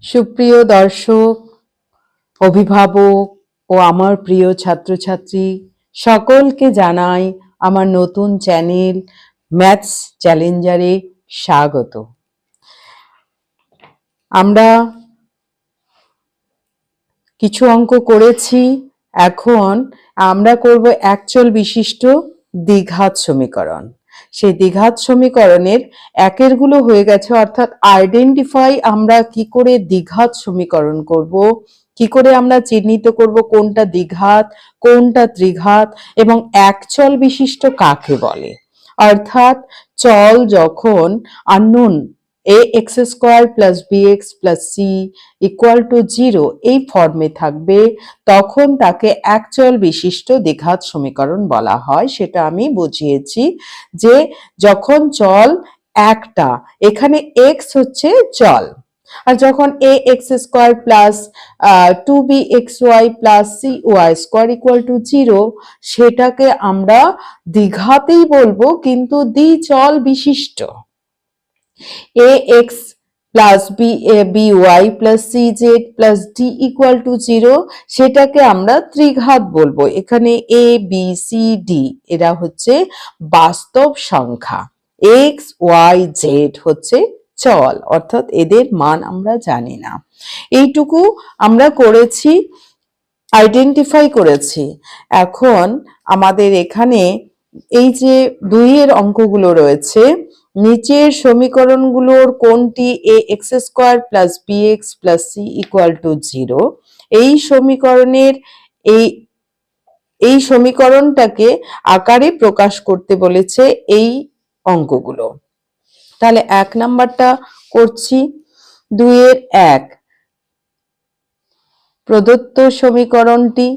সুপ্রিয় দর্শক, অভিভাবক ও আমার প্রিয় ছাত্রছাত্রী সকলকে জানাই আমার নতুন চ্যানেল ম্যাথস চ্যালেঞ্জারে স্বাগত। আমরা কিছু অঙ্ক করেছি, এখন আমরা করব একচল বিশিষ্ট দ্বিঘাত সমীকরণ। সেই দ্বিঘাত সমীকরণের একের গুলো হয়ে গেছে, অর্থাৎ আইডেন্টিফাই আমরা কি করে দ্বিঘাত সমীকরণ করব, কি করে আমরা চিহ্নিত করব কোনটা দ্বিঘাত কোনটা ত্রিঘাত এবং একচল বিশিষ্ট কাকে বলে। অর্থাৎ চল যখন আননোন ax² + bx + c = 0 এই ফর্মে থাকবে তখন তাকে একচল বিশিষ্ট দ্বিঘাত সমীকরণ বলা হয়। সেটা আমি বুঝিয়েছি যে যখন চল একটা, এখানে x হচ্ছে চল, আর যখন ax² + 2bxy + cy² = 0 সেটাকে আমরা দ্বিঘাতেই বলবো, কিন্তু দ্বিচল বিশিষ্ট। ax + by + cz + d = 0 সেটাকে আমরা ত্রিঘাত বলবো। এখানে a b c d এরা হচ্ছে বাস্তব সংখ্যা, x y z হচ্ছে চল, অর্থাৎ এদের মান আমরা জানি না। এইটুকু আমরা করেছি, আইডেন্টিফাই করেছি। এখন আমাদের এখানে এই যে 2 এর অঙ্কগুলো রয়েছে, নিচের সমীকরণগুলোর কোনটি ax² + bx + c = 0 এই সমীকরণের এই সমীকরণটাকে আকারে প্রকাশ করতে বলেছে এই অঙ্কগুলো। তাহলে 1 নাম্বারটা করছি। 2 এর 1, প্রদত্ত সমীকরণটি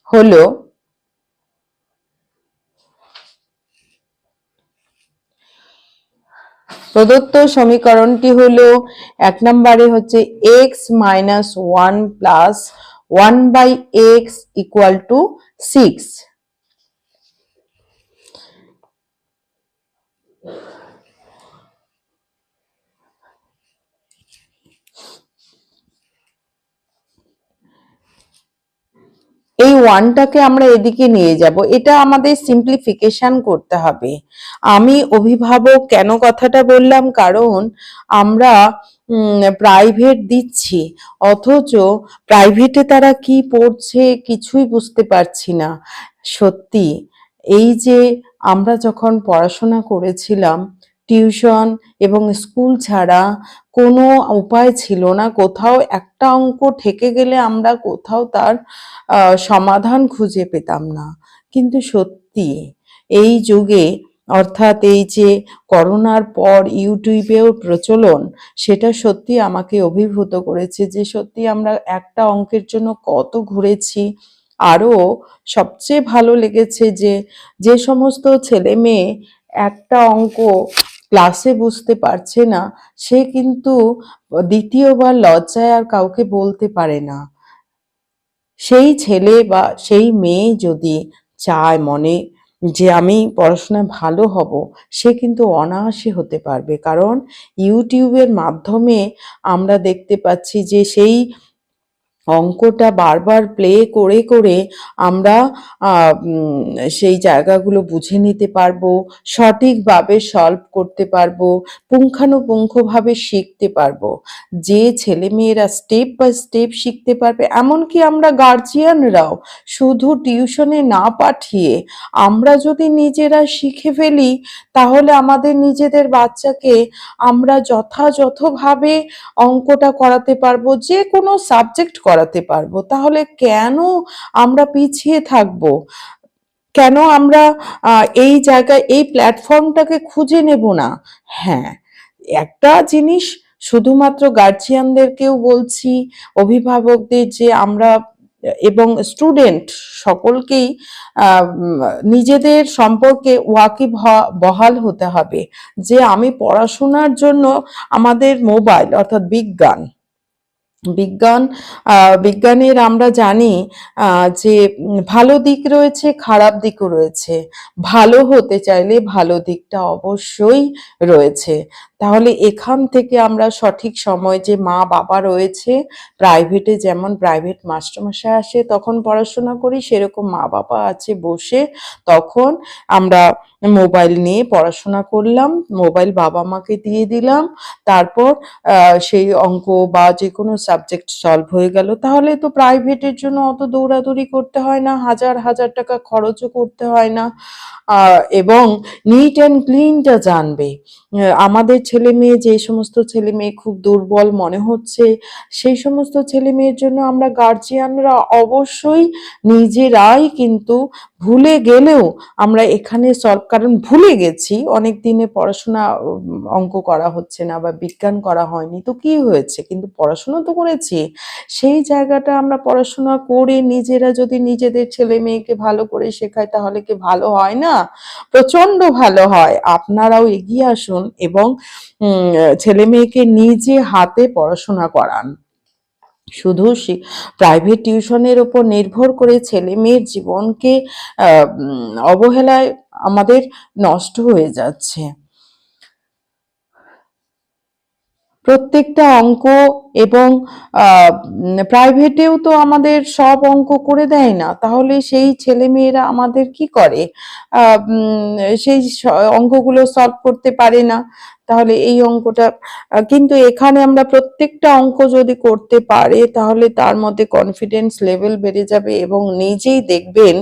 হলো প্রদত্ত সমীকরণটি হলো 1 নম্বরে হচ্ছে x - 1 + 1/x = 6। এই 1টাকে আমরা এদিকে নিয়ে যাব, এটা আমাদের সিম্পলিফিকেশন করতে হবে। আমি অভিভাবক কেন কথাটা বললাম, কারণ আমরা প্রাইভেট দিচ্ছি, অথচ প্রাইভেটে তারা কি পড়ছে কিছুই বুঝতে পারছি না। সত্যি, এই যে আমরা যখন পড়াশোনা করেছিলাম, টিউশন এবং স্কুল ছাড়া কোনো উপায় ছিল না। কোথাও একটা অঙ্ক ঠেকে গেলে আমরা কোথাও তার সমাধান খুঁজে পেতাম না। কিন্তু সত্যি এই যুগে, অর্থাৎ এই যে করোনার পর ইউটিউবেও প্রচলন, সেটা সত্যি আমাকে অভিভূত করেছে যে সত্যি আমরা একটা অঙ্কের জন্য কত ঘুরেছি। আরও সবচেয়ে ভালো লেগেছে যে যে সমস্ত ছেলে মেয়ে একটা অঙ্ক ক্লাসে বুঝতে পারছে না, সে কিন্তু দ্বিতীয়বার লজ্জায় আর কাউকে বলতে পারে না। সেই ছেলে বা সেই মেয়ে যদি চায় মনে যে আমি পড়াশোনায় ভালো হব, সে কিন্তু অনায়াসে হতে পারবে। কারণ ইউটিউবের মাধ্যমে আমরা দেখতে পাচ্ছি যে সেই অঙ্কটা বারবার প্লে করে করে আমরা সেই জায়গাগুলো বুঝে নিতে পারবো, সঠিকভাবে সলভ করতে পারবো, পুঙ্খানুপুঙ্খভাবে শিখতে পারবো। যে ছেলেমেয়েরা স্টেপ বাই স্টেপ শিখতে পারবে, এমনকি আমরা গার্জিয়ানরাও শুধু টিউশনে না পাঠিয়ে আমরা যদি নিজেরা শিখে ফেলি, তাহলে আমাদের নিজেদের বাচ্চাকে আমরা যথাযথভাবে অঙ্কটা করাতে পারবো, যে কোনো সাবজেক্ট করাতে পারবো। তাহলে কেন আমরা পিছিয়ে থাকবো? কেন আমরা এই জায়গায় এই প্ল্যাটফর্মটাকে খুঁজে নেব না? হ্যাঁ, একটা জিনিস শুধুমাত্র গার্জিয়ানদেরকেও বলছি, অভিভাবকদের, যে আমরা এবং স্টুডেন্ট সকলকেই নিজেদের সম্পর্কে ওয়াকিবহাল হতে হবে যে আমি পড়াশোনার জন্য আমাদের মোবাইল অর্থাৎ বিজ্ঞান বিজ্ঞান বিজ্ঞানের আমরা জানি যে ভালো দিক রয়েছে, খারাপ দিকও রয়েছে। ভালো হতে চাইলে ভালো দিকটা অবশ্যই রয়েছে। তাহলে এখান থেকে আমরা সঠিক সময় যে মা-বাবা রয়েছে, প্রাইভেটে যেমন প্রাইভেট মাস্টারমশাই আসে তখন পড়াশোনা করি, সেরকম মা-বাবা আছে বসে, তখন আমরা মোবাইল নিয়ে পড়াশোনা করলাম, মোবাইল বাবা-মাকে দিয়ে দিলাম। তারপর সেই অঙ্ক বা যেকোনো সাবজেক্ট সলভ হয়ে গেল। তাহলে তো প্রাইভেটের জন্য অত দৌড়াদৌড়ি করতে হয় না, হাজার হাজার টাকা খরচও করতে হয় না। এবং নিট অ্যান্ড ক্লিনটা জানবে। আমাদের ছেলে মেয়ে, যে সমস্ত ছেলে মেয়ে খুব দুর্বল মনে হচ্ছে, সেই সমস্ত ছেলে মেয়ের জন্য আমরা গার্জিয়ানরা অবশ্যই নিজেরাই কিন্তু ভুলে গেলেও আমরা এখানে সলভ, কারণ ভুলে গেছি অনেক দিনে পড়াশোনা, অঙ্ক করা হচ্ছে না বা বিজ্ঞান করা হয়নি, তো কি হয়েছে, কিন্তু পড়াশোনা তো করেছি। সেই জায়গাটা আমরা পড়াশোনা করে নিজেরা যদি নিজেদের ছেলে মেয়েকে ভালো করে শেখাই তাহলে কি ভালো হয় না? প্রচন্ড ভালো হয়। আপনারাও এগিয়ে আসুন এবং ছেলে মেয়েকে নিজে হাতে পড়াশোনা করান। শুধু প্রাইভেট টিউশনের উপর নির্ভর করে ছেলে মেয়ের জীবনকে অবহেলায় আমাদের নষ্ট হয়ে যাচ্ছে। প্রত্যেকটা অঙ্ক এবং প্রাইভেটেও তো আমাদের সব অঙ্ক করে দেয় না, তাহলে সেই ছেলেমেয়েরা আমাদের কি করে? সেই অঙ্কগুলো সলভ করতে পারে না। তাহলে এই অঙ্কটা কিন্তু এখানে আমরা প্রত্যেকটা অঙ্ক যদি করতে পারে তাহলে তার মধ্যে কনফিডেন্স লেভেল বেড়ে যাবে এবং নিজেই দেখবেন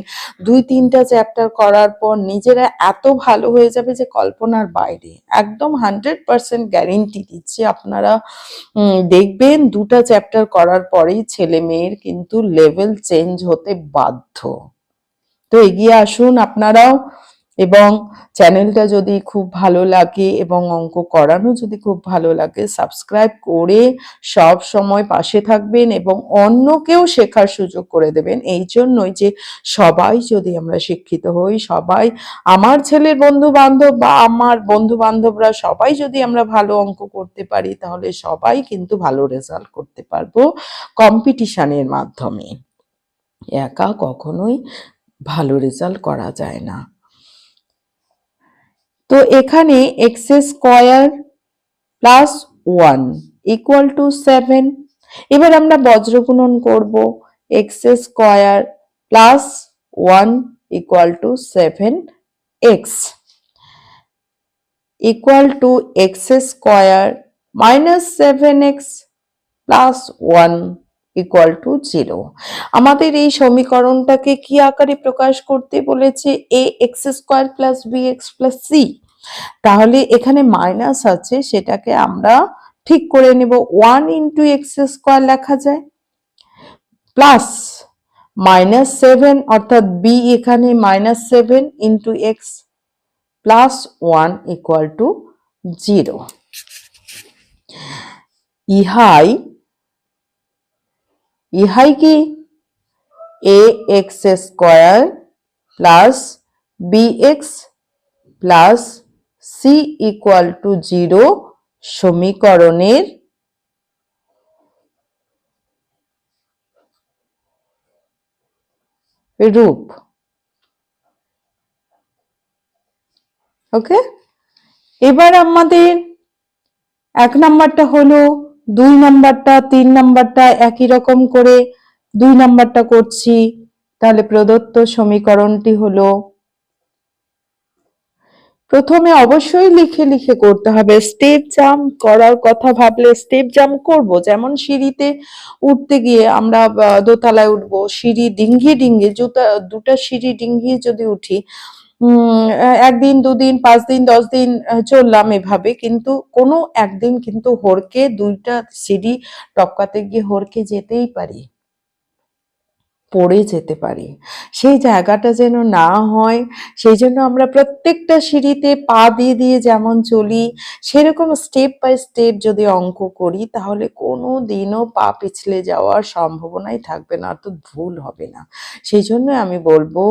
২-৩টা চ্যাপ্টার করার পর নিজেরা এত ভালো হয়ে যাবে যে কল্পনার বাইরে। একদম 100% গ্যারেন্টি দিচ্ছি। আপনারা দেখবেন ২টা চ্যাপ্টার করার পরেই ছেলে মেয়ের কিন্তু লেভেল চেঞ্জ হতে বাধ্য। তো এগিয়ে আসুন আপনারাও, এবং চ্যানেলটা যদি খুব ভালো লাগে এবং অঙ্ক করানো যদি খুব ভালো লাগে, সাবস্ক্রাইব করে সব সময় পাশে থাকবেন এবং অন্যকেও শেখার সুযোগ করে দেবেন। এই জন্যই যে সবাই যদি আমরা শিক্ষিত হই, সবাই, আমার ছেলের বন্ধু বান্ধব বা আমার বন্ধু বান্ধবরা সবাই যদি আমরা ভালো অঙ্ক করতে পারি তাহলে সবাই কিন্তু ভালো রেজাল্ট করতে পারবো কম্পিটিশনের মাধ্যমে। একা কখনোই ভালো রেজাল্ট করা যায় না। তো এখানে x square plus 1 equal to 7। এবার আমরা বজ্রগুণন করব। X square plus 1 equal to 7x equal to x square minus 7x plus 1 equal to 0। আমাদের এই সমীকরণটাকে কি আকারে প্রকাশ করতে বলেছে? A x square plus b x plus c. তাহলে এখানে মাইনাস আছে, সেটাকে আমরা ঠিক করে নেব। 1 ইন্টু এক্স স্কোয়ার লেখা যায়, প্লাস মাইনাস 7, অর্থাৎ বি এখানে minus 7 into x plus 1 equal to 0। ইহাই কি? A x square plus b x plus c equal to 0 সমীকরণের রূপ। ওকে, এবার আমাদের 1 নাম্বারটা হলো, 2 নাম্বারটা, 3 নাম্বারটা একই রকম করে 2 নাম্বারটা করছি। তাহলে প্রদত্ত সমীকরণটি হলো, প্রথমে অবশ্যই লিখে লিখে করতে হবে। স্টেপ জাম্প করার কথা ভাবলে স্টেপ জাম্প করব, যেমন সিঁড়িতে উঠতে গিয়ে আমরা দোতলায় উঠবো, সিঁড়ি ডিঙ্গিয়ে ডিঙ্গিয়ে, দুটা সিঁড়ি ডিঙ্গিয়ে যদি উঠি, 1 দিন 2 দিন 5 দিন 10 দিন চললাম এভাবে, কিন্তু কোনো একদিন কিন্তু হড়কে 2টা সিঁড়ি টপকাতে গিয়ে হড়কে যেতেই পারি, পড়ে যেতে পারি। সেই জায়গাটা যেন না হয়, সেই জন্য আমরা প্রত্যেকটা সিঁড়িতে পা দিয়ে দিয়ে যেমন চলি, সেরকম স্টেপ বাই স্টেপ যদি অঙ্ক করি তাহলে কোনো দিনও পা পিছলে যাওয়ার সম্ভাবনাই থাকবে না, তো ভুল হবে না। সেই জন্য আমি বলবো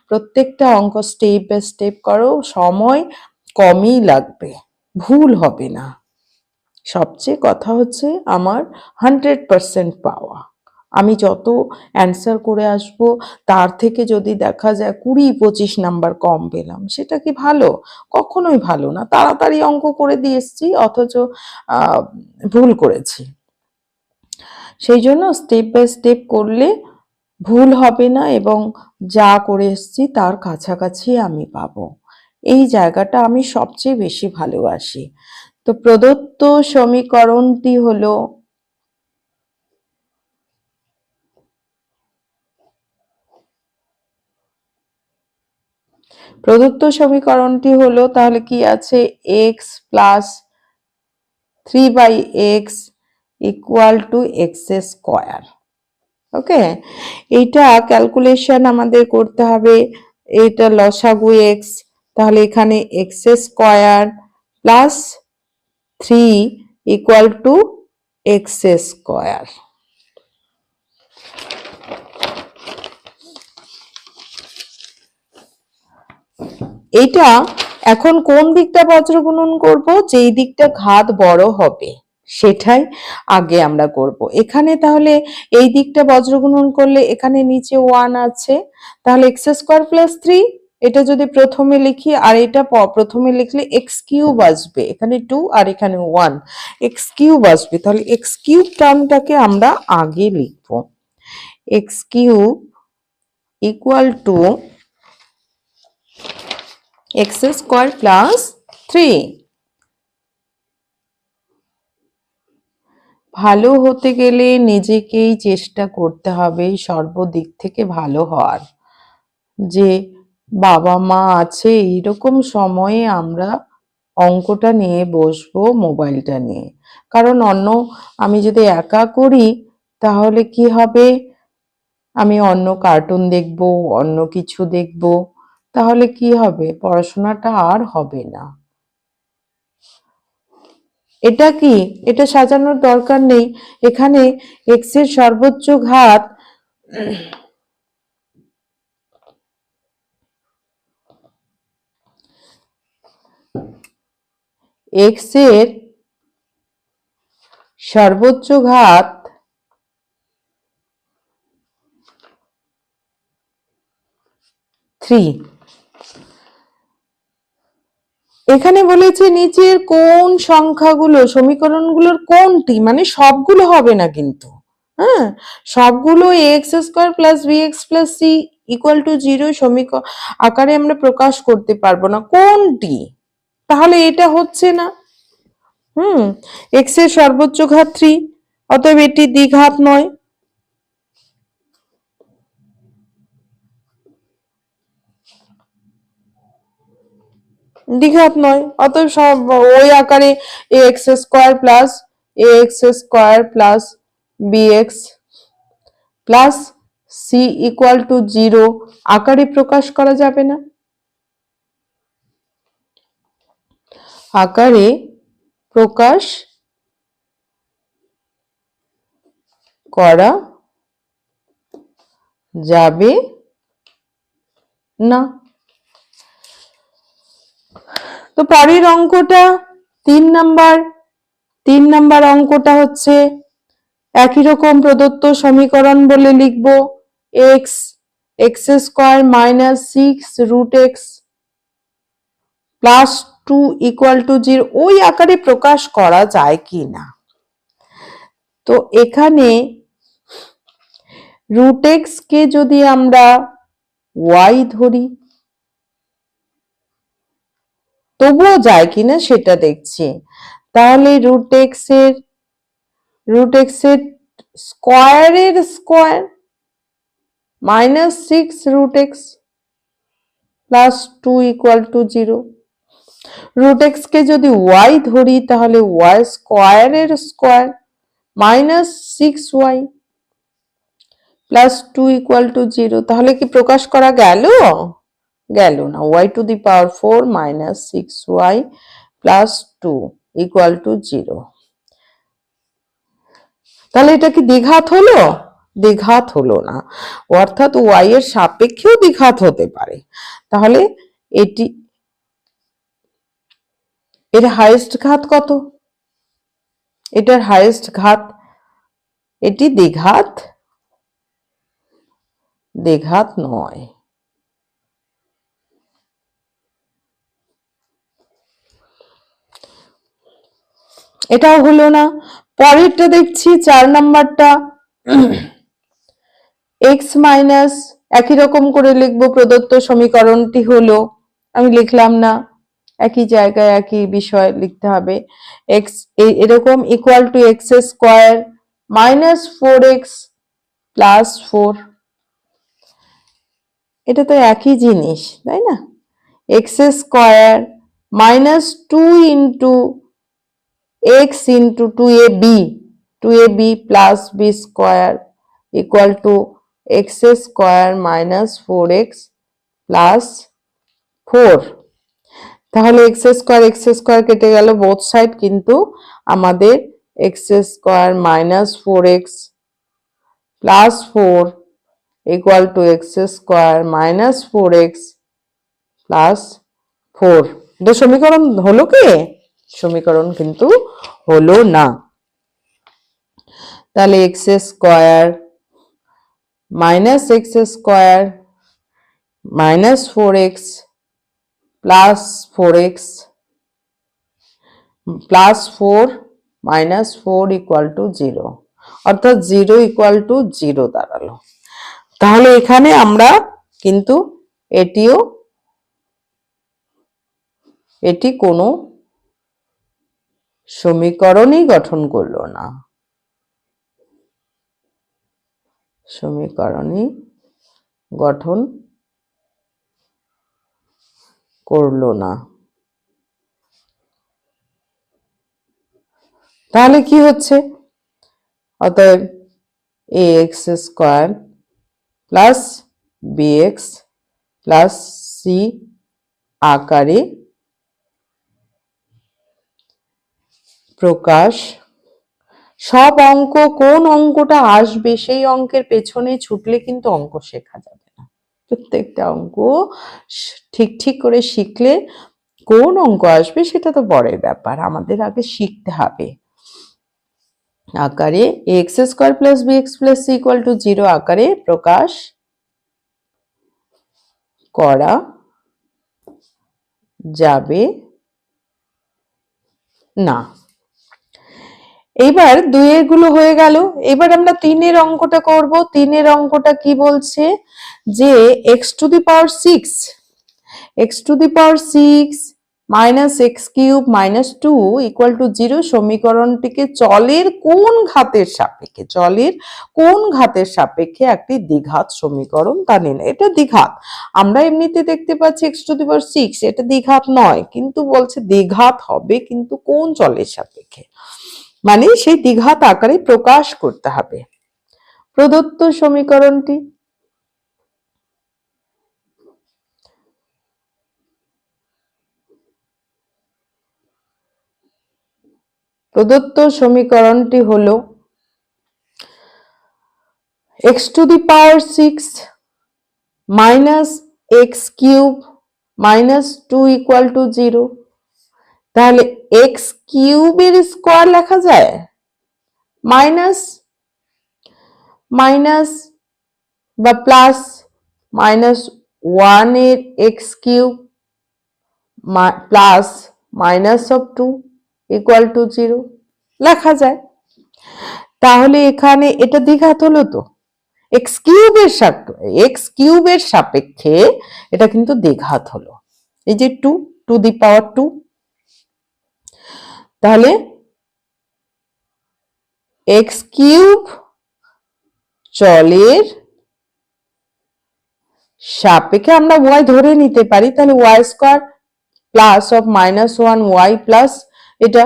প্রত্যেকটা অঙ্ক স্টেপ বাই স্টেপ করো, সময় কমই লাগবে, ভুল হবে না। সবচেয়ে কথা হচ্ছে আমার 100% পাওয়া। আমি যত অ্যান্সার করে আসব তার থেকে যদি দেখা যায় 20-25 নাম্বার কম পেলাম, সেটা কি ভালো? কখনোই ভালো না। তাড়াতাড়ি অঙ্ক করে দিয়ে এসছি অথচ ভুল করেছি। সেই জন্য স্টেপ বাই স্টেপ করলে ভুল হবে না এবং যা করে এসছি তার কাছাকাছি আমি পাবো। এই জায়গাটা আমি সবচেয়ে বেশি ভালোবাসি। তো প্রদত্ত সমীকরণটি হলো তাহলে কি আছে, x plus 3/x equal to x square. Okay, এইটা ক্যালকুলেশন আমাদের করতে হবে। এটা লসাগু x, তাহলে এখানে x square plus 3 equal to x square. এটা এখন কোন দিকটা বজ্রগুণন করব? যেই দিকটা ঘাত বড় হবে সেটাই আগে আমরা করব। এখানে তাহলে এই দিকটা বজ্রগুণন করলে এখানে নিচে 1 আছে, তাহলে x স্কোয়ার প্লাস 3, এটা যদি প্রথমে লিখি আর এটা প্রথমে লিখলে x কিউব আসবে, এখানে 2 আর এখানে 1, x কিউব আসবে। তাহলে x কিউব টার্মটাকে আমরা আগে লিখব, x cube equal to x square plus 3। ভালো হতে গেলে নিজেকেই চেষ্টা করতে হবে সর্বদিক থেকে ভালো হওয়ার। যে বাবা মা আছে, এইরকম সময়ে আমরা অঙ্কটা নিয়ে বসবো মোবাইলটা নিয়ে। কারণ আমি যদি একা করি তাহলে কি হবে, আমি অন্য কার্টুন দেখব, অন্য কিছু দেখব, তাহলে কি হবে, পড়াশোনাটা আর হবে না। এটা কি, এটা সাজানোর দরকার নেই। এখানে x এর সর্বোচ্চ ঘাত x এর সর্বোচ্চ ঘাত 3। এখানে বলেছে নিচের কোন সংখ্যাগুলো সমীকরণগুলোর কোনটি, মানে সবগুলো হবে না কিন্তু, হ্যাঁ, সবগুলো x square plus bx plus c equal to 0 সমীকরণ আকারে আমরা প্রকাশ করতে পারবো না, কোনটি? তাহলে এটা হচ্ছে না। x এর সর্বোচ্চ ঘাত 3, অতএব এটি দ্বিঘাত নয়। দ্বিঘাত নয়, অতএব সব ওই আকারে ax square plus ax square plus bx plus c equal to 0 আকারে প্রকাশ করা যাবে না। আকারে প্রকাশ করা যাবে না। তো পরের অঙ্কটা 3 নাম্বার অঙ্কটা হচ্ছে একই রকম প্রদত্ত সমীকরণ বলে লিখব x square minus 6 root x plus 2 equal to 0 ওই আকারে প্রকাশ করা যায় কি না। তো এখানে রুট এক্স কে যদি আমরা y ধরি তবুও যায় কিনা সেটা দেখছি। তাহলে রুট এক্স এর স্কোয়ারের square minus 6 root x plus 2 equal to 0। Root x কে যদি y ধরি তাহলে y স্কোয়ারের square minus 6y plus 2 equal to 0। তাহলে কি প্রকাশ করা গেল? গেল না। y to the power 4 minus 6y plus 2 equal to 0। তাহলে এটা কি দ্বিঘাত হলো? দ্বিঘাত হলো না, অর্থাৎ y এর সাপেক্ষেও দ্বিঘাত হতে পারে। তাহলে এর হাইয়েস্ট ঘাত কত? এটার হাইয়েস্ট ঘাত, এটি দ্বিঘাত, দ্বিঘাত নয়। এটাও হলো না। পরেরটা দেখছি 4 নাম্বারটা, এক্স মাইনাস, একই রকম করে লিখবো। প্রদত্ত সমীকরণটি হলো, আমি লিখলাম না, একই জায়গায় একই বিষয় লিখতে হবে। এক্স এরকম equal to x square minus 4x plus 4, এটা তো একই জিনিস, তাই না? X square minus 2 into x into 2ab plus b square equal to x square minus 4x plus 4। তাহলে এক্স স্কোয়ার কেটে গেল বোথ সাইড, কিন্তু আমাদের x square minus 4x plus 4 equal to x square minus 4x plus 4। এটা সমীকরণ হলো কি? সমীকরণ কিন্তু হলো না। তাহলে x square minus x square minus 4x plus 4x plus 4 minus 4 equal to 0, অর্থাৎ 0 ইকুয়াল টু 0 দাঁড়ালো। তাহলে এখানে আমরা কিন্তু এটি কোনো সমীকরণই গঠন করলো না, সমীকরণই গঠন করলো না। তাহলে কি হচ্ছে? অতএব ax square plus bx plus c আকারে প্রকাশ। সব অঙ্ক, কোন অঙ্কটা আসবে সেই অঙ্কের পেছনে ছুটলে কিন্তু অঙ্ক শেখা যাবে না। প্রত্যেকটা অঙ্ক ঠিক করে শিখলে কোন অঙ্ক আসবে সেটা তো পরের ব্যাপার, আমাদের আগে শিখতে হবে। আকারে x square plus bx plus c equal to 0 আকারে প্রকাশ করা যাবে না। এইবার 2 এর গুলো হয়ে গেল। এবার আমরা 3 এর অঙ্কটা করব। 3 এর অঙ্কটা কি বলছে? যে x two the power 6 minus x cube minus 2 equal to 0 সমীকরণটিকে চলের কোন ঘাতের সাপেক্ষে, চলের কোন ঘাতের সাপেক্ষে একটি দ্বিঘাত সমীকরণ তা নিন। এটা দ্বিঘাত, আমরা এমনিতে দেখতে পাচ্ছি x টু দি পাওয়ার 6, এটা দ্বিঘাত নয়, কিন্তু বলছে দ্বিঘাত হবে কিন্তু কোন চলের সাপেক্ষে, মানে সেই দ্বিঘাত আকারে প্রকাশ করতে হবে। প্রদত্ত সমীকরণটি, প্রদত্ত সমীকরণটি হলো x two the power 6 minus x cube minus 2 equal to 0। তাহলে এক্স কিউবের স্কোয়ার লেখা যায় মাইনাস মাইনাস বা প্লাস মাইনাস 1 এর x cube plus minus of 2 equal to 0 লেখা যায়। তাহলে এখানে এটা দ্বিঘাত হলো তো, এক্স কিউবের সাপেক্ষে এটা কিন্তু দ্বিঘাত হলো। এই যে 2 টু দি পাওয়ার 2, তাহলে এক্স কিউব চলের সাপেক্ষে আমরা y ধরে নিতে পারি, তাহলে y square plus of minus 1 y plus, এটা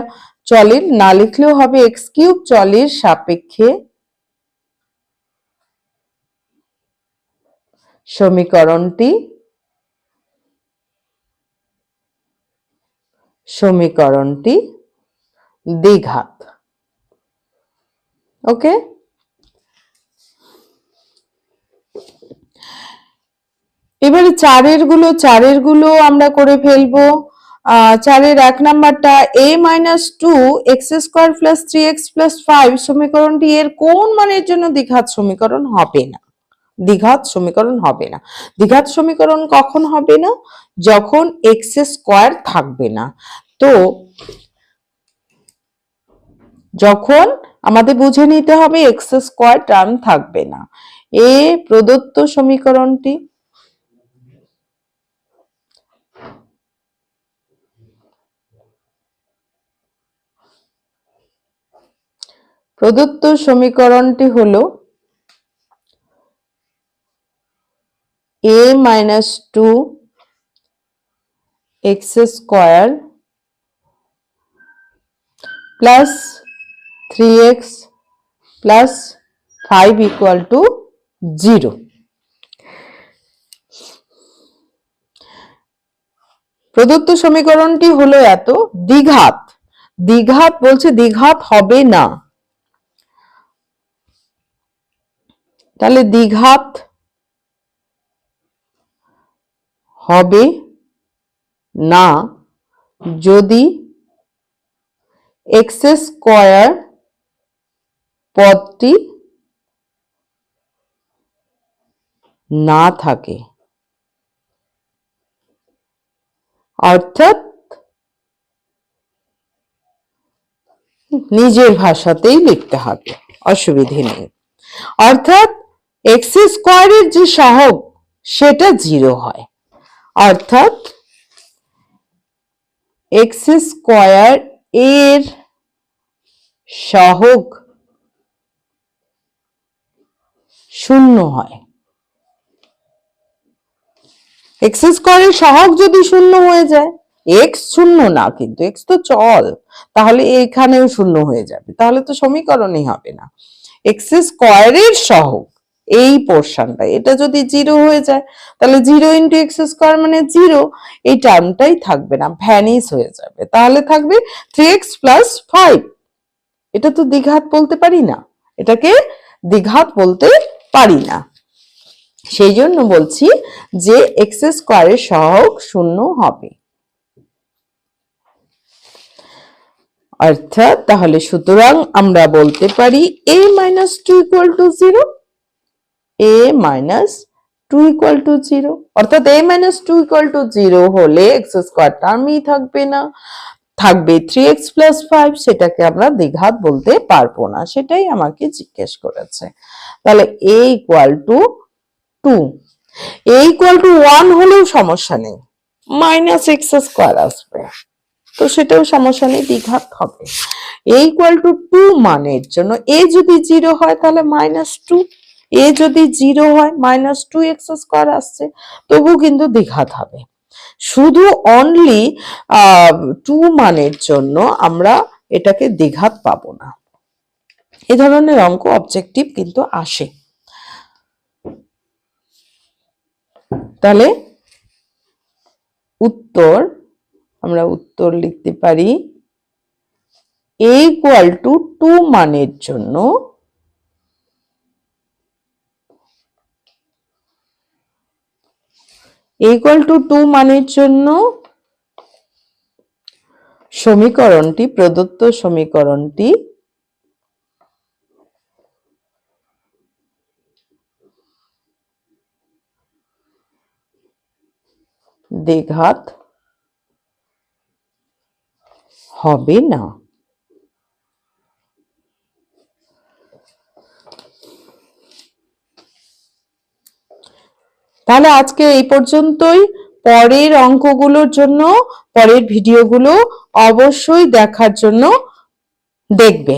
চলের না লিখলেও হবে, এক্স কিউব চলের সাপেক্ষে সমীকরণটি দ্বিঘাত। ওকে, এবারে চারের গুলো আমরা করে ফেলবো। চারের 1 নাম্বারটা a minus 2x square plus 3x plus 5 সমীকরণটি এর কোন মানের জন্য দ্বিঘাত সমীকরণ হবে না? দ্বিঘাত সমীকরণ হবে না। দ্বিঘাত সমীকরণ কখন হবে না? যখন x স্কোয়ার থাকবে না। তো যখন আমাদের বুঝে নিতে হবে x স্কোয়ার টার্ম থাকবে না। এ প্রদত্ত সমীকরণটি হলো a minus 2x square plus 3x plus 5 equal to 0। প্রদত্ত সমীকরণটি হলো এত। দ্বিঘাত, দ্বিঘাত বলছে দ্বিঘাত হবে না, তাহলে দ্বিঘাত হবে না যদি x স্কয়ার পদটি না থাকে, অর্থাৎ নিজের ভাষাতেই লিখতে হবে, অসুবিধে নেই। অর্থাৎ x স্কয়ারের যে সহগ সেটা 0 হয়, অর্থাৎ x স্কয়ার এর সহগ 0 হয়। x স্কয়ারের সহগ যদি 0 হয়ে যায়, x 0 না কিন্তু x তো চল, তাহলে এখানেও 0 হয়ে যাবে, তাহলে তো সমীকরণই হবে না। x স্কয়ারের সহগ এই পোরশনটা, এটা যদি 0 হয়ে যায় তাহলে 0 ইন্টু x স্কয়ার মানে 0, এই টার্মটাই থাকবে না, ভ্যানিশ হয়ে যাবে। তাহলে থাকবে 3x প্লাস 5। এটা তো দ্বিঘাত বলতে পারি না, এটাকে দ্বিঘাত বলতে পারি না। সেই জন্য বলছি যে x স্কয়ারের সহগ 0 হবে। অর্থাৎ তাহলে সুতরাং আমরা বলতে পারি a minus 2 equal to 0, a minus 2 equal to 0, অর্থাৎ a মাইনাস 2 ইকুয়াল টু 0 হলে x স্কয়ার টার্মই থাকবে না, থাকবে 3x প্লাস 5, সেটাকে আমরা দ্বিঘাত বলতে পারবো না, সেটাই আমাকে জিজ্ঞেস করেছে। তাহলে a equal to 2, a equal to 1 হলেও সমস্যা নেই, মাইনাস x স্কয়ার আসবে, তো সেটাও সমস্যা নেই, দ্বিঘাত হবে। a ইকুয়াল টু 2 মানের জন্য a যদি 0 হয় তাহলে মাইনাস 2, a যদি 0 হয় মাইনাস 2x স্কয়ার আসছে, তবু কিন্তু দ্বিঘাত হবে। শুধু অনলি 2 মানের জন্য আমরা এটাকে দ্বিঘাত পাবো না। এই ধরনের অঙ্ক অবজেক্টিভ কিন্তু আসে। তাহলে উত্তর, আমরা উত্তর লিখতে পারি a ইকুয়াল টু 2 মানের জন্য ইকুয়াল টু 2 মানের জন্য সমীকরণটি, প্রদত্ত সমীকরণটি দ্বিঘাত হবে না। তাহলে আজকে এই পর্যন্তই। পরের অঙ্কগুলোর জন্য, পরের ভিডিওগুলো অবশ্যই দেখার জন্য দেখবে।